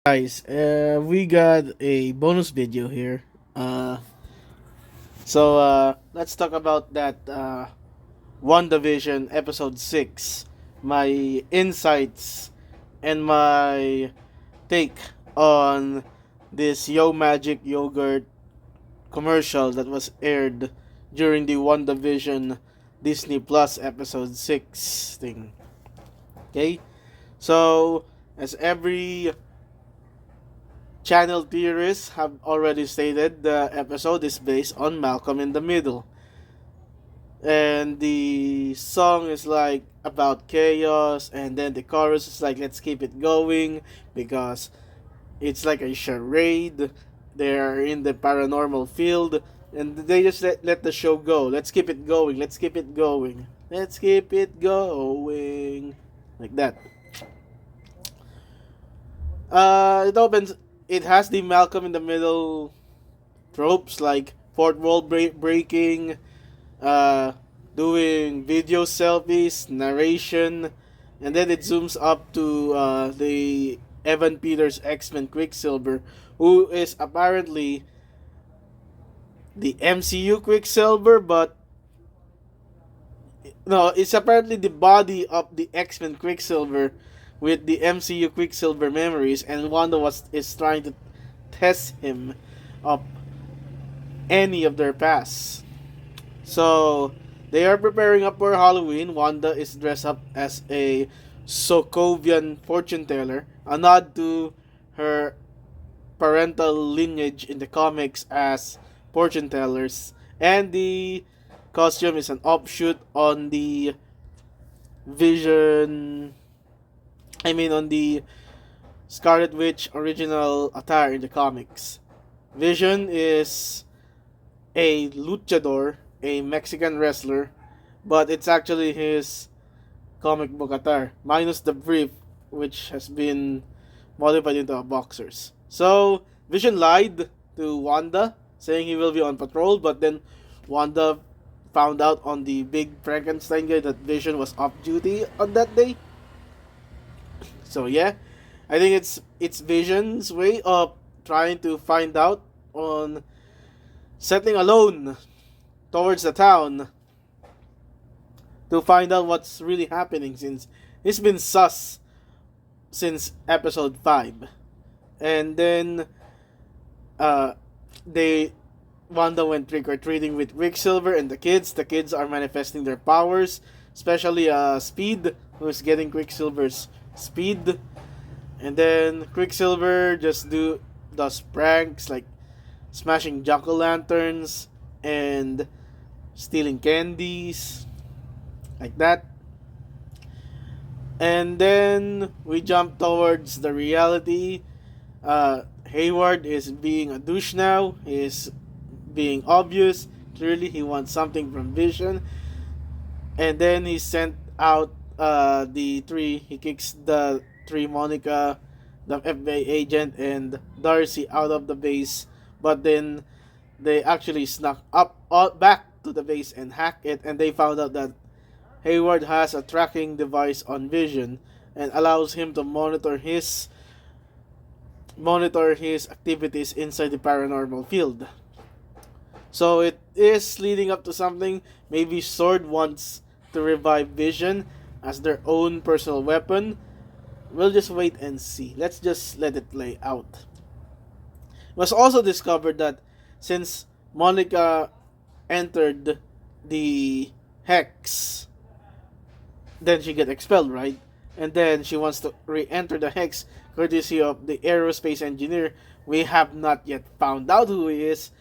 Guys, we got a bonus video here. Let's talk about that Wandavision episode 6. My insights and my take on this Yo Magic yogurt commercial that was aired during the Wandavision Disney Plus episode 6 thing. Okay? So, as every channel theorists have already stated, the episode is based on Malcolm in the Middle. And the song is like about chaos, and then the chorus is like, let's keep it going, because it's like a charade. They're in the paranormal field, and they just let the show go. Let's keep it going, let's keep it going, let's keep it going. Like that. It has the Malcolm in the Middle tropes like fourth wall breaking, uh, doing video selfies, narration, and then it zooms up to the Evan Peters X-Men Quicksilver, who is apparently the MCU Quicksilver, but no, it's apparently the body of the X-Men Quicksilver with the MCU Quicksilver memories, and Wanda is trying to test him of any of their past. So they are preparing up for Halloween. Wanda is dressed up as a Sokovian fortune teller, a nod to her parental lineage in the comics as fortune tellers, and the costume is an offshoot on the Vision. On the Scarlet Witch original attire in the comics. Vision is a luchador, a Mexican wrestler, but it's actually his comic book attire, minus the brief, which has been modified into a boxer's. So, Vision lied to Wanda, saying he will be on patrol, but then Wanda found out on the big Frankenstein guy that Vision was off duty on that day. So yeah, I think it's Vision's way of trying to find out on settling alone towards the town to find out what's really happening, since he's been sus since episode 5. And then they Wanda went trick or treating with Quicksilver and the kids. The kids are manifesting their powers, especially Speed, who's getting Quicksilver's speed. And then Quicksilver just does pranks like smashing jack-o'-lanterns and stealing candies, like that. And then we jump towards the reality. Hayward is being a douche now. He's being obvious. Clearly he wants something from Vision. And then he sent out the three. He kicks the three, Monica, the FBI agent, and Darcy out of the base. But then they actually snuck back to the base and hack it, and they found out that Hayward has a tracking device on Vision and allows him to monitor his activities inside the paranormal field. So it is leading up to something. Maybe Sword wants to revive Vision as their own personal weapon. We'll just wait and see. Let's just let it play out. It was also discovered that since Monica entered the Hex, then she get expelled, right? And then she wants to re-enter the Hex courtesy of the aerospace engineer. We have not yet found out who he is.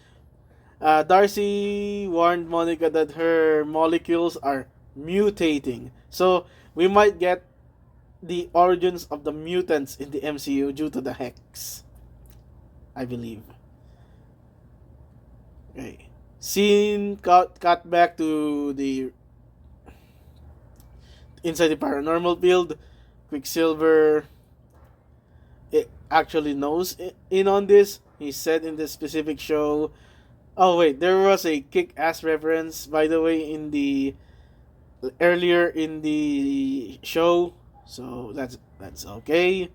Darcy warned Monica that her molecules are mutating. So we might get the origins of the mutants in the MCU due to the Hex, I believe. Okay. Scene cut back to the inside the paranormal field. Quicksilver actually knows in on this. He said in this specific show. Oh wait, there was a Kick-Ass reference, by the way, in the earlier in the show, so that's okay.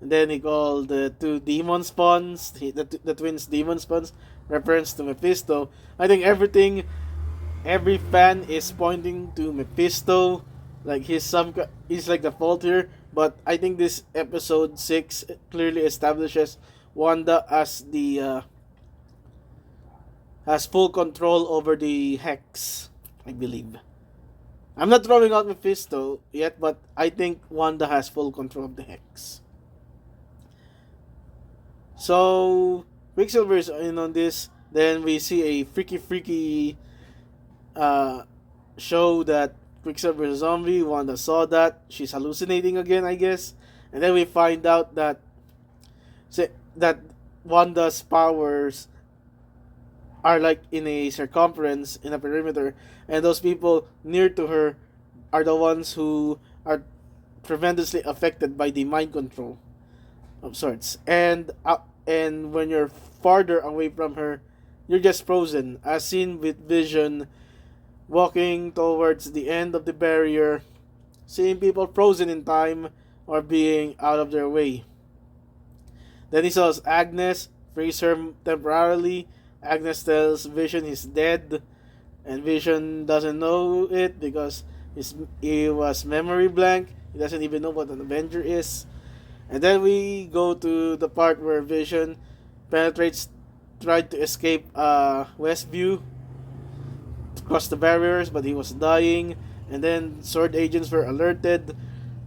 And then he called the two demon spawns, the twins demon spawns, reference to Mephisto. I think every fan is pointing to Mephisto, like he's like the fault here. But I think this episode 6 clearly establishes Wanda as the has full control over the hex. I believe. I'm not throwing out Mephisto yet, but I think Wanda has full control of the hex. So Quicksilver is in on this. Then we see a freaky uh, show that Quicksilver is a zombie. Wanda saw that. She's hallucinating again, I guess. And then we find out that that Wanda's powers are like in a circumference, in a perimeter, and those people near to her are the ones who are tremendously affected by the mind control of sorts. And when you're farther away from her, you're just frozen, as seen with Vision walking towards the end of the barrier, seeing people frozen in time or being out of their way. Then he saws Agnes, frees her temporarily. Agnes tells Vision he's dead, and Vision doesn't know it because he was memory blank. He doesn't even know what an Avenger is. And then we go to the part where Vision tried to escape Westview, cross the barriers, but he was dying. And then Sword agents were alerted,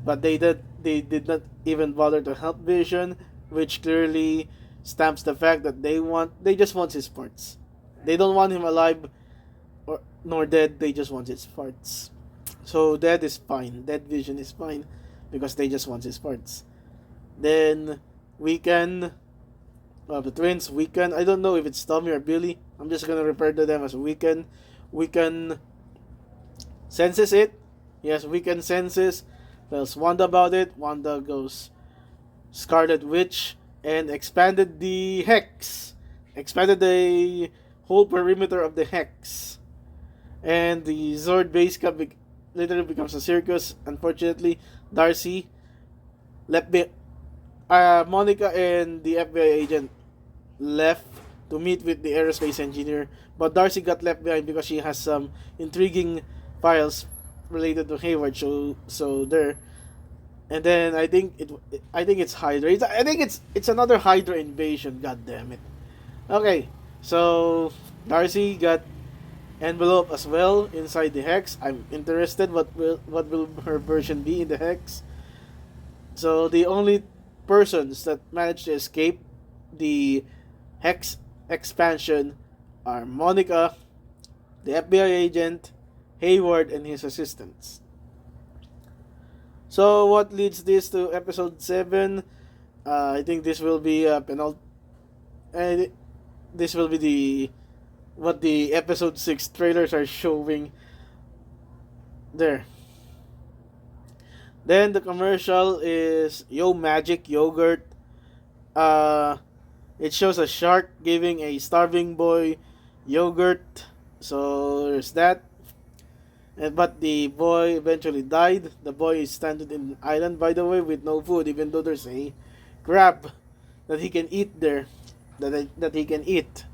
but they did not even bother to help Vision, which clearly stamps the fact that they just want his parts. They don't want him alive or nor dead. They just want his parts. So dead is fine. Dead Vision is fine because they just want his parts. Then Weekend, the twins, Weekend. I don't know if it's Tommy or Billy. I'm just gonna refer to them as Weekend. Weekend senses it. Yes, Weekend senses. Tells Wanda about it. Wanda goes Scarlet Witch and expanded the hex. Expanded the whole perimeter of the hex. And the Zord base camp literally becomes a circus. Unfortunately, Darcy left Monica and the FBI agent left to meet with the aerospace engineer, but Darcy got left behind because she has some intriguing files related to Hayward. So there, and then I think it's Hydra. I think it's another Hydra invasion. God damn it. Okay, so Darcy got envelope as well inside the hex. I'm interested. What will her version be in the hex? So the only persons that managed to escape the hex expansion are Monica, the FBI agent, Hayward, and his assistants. So what leads this to episode 7? I think this will be a this will be what the episode 6 trailers are showing there. Then the commercial is Yo Magic Yogurt. It shows a shark giving a starving boy yogurt. So there's that. But the boy eventually died. The boy is stranded in an island, by the way, with no food, even though there's a crab that he can eat there. That he can eat.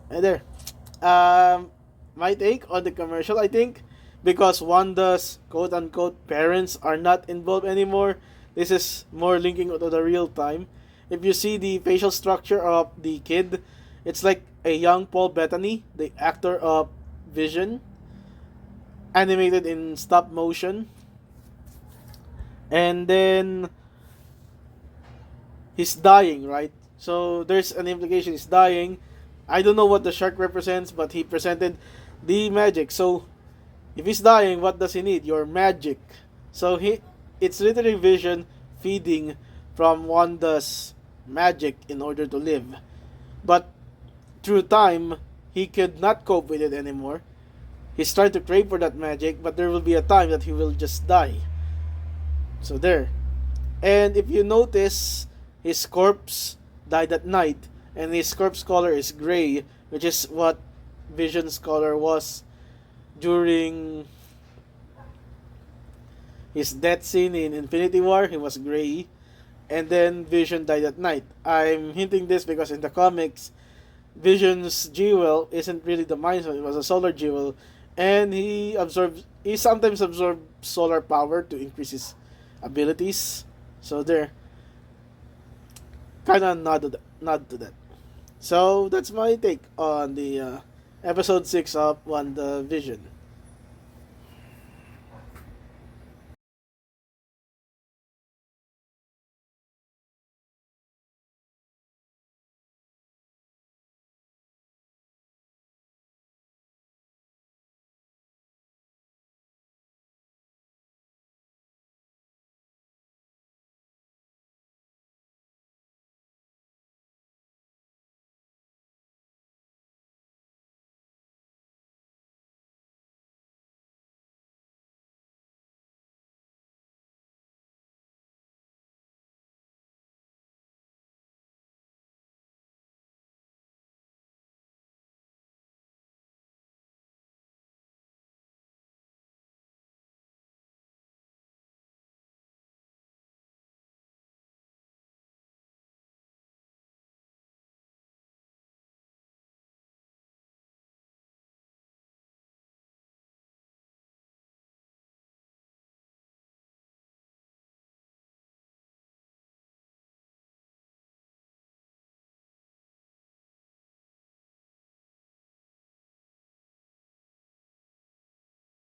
And there. My take on the commercial, I think, because Wanda's quote-unquote parents are not involved anymore, this is more linking to the real time. If you see the facial structure of the kid, it's like a young Paul Bettany, the actor of Vision, animated in stop motion. And then he's dying, right? So there's an implication he's dying. I don't know what the shark represents, but he presented the magic. So if he's dying, what does he need? Your magic. So it's literally Vision feeding from Wanda's magic in order to live. But through time, he could not cope with it anymore. He's trying to crave for that magic, but there will be a time that he will just die. So there. And if you notice, his corpse died at night, and his corpse color is gray, which is what Vision's color was during his death scene in Infinity War. He was gray. and then Vision died at night. I'm hinting this because in the comics, Vision's jewel isn't really the Mind Stone; it was a solar jewel, and he sometimes absorbs solar power to increase his abilities. So there, kind of nod to that. So that's my take on the episode 6 of WandaVision.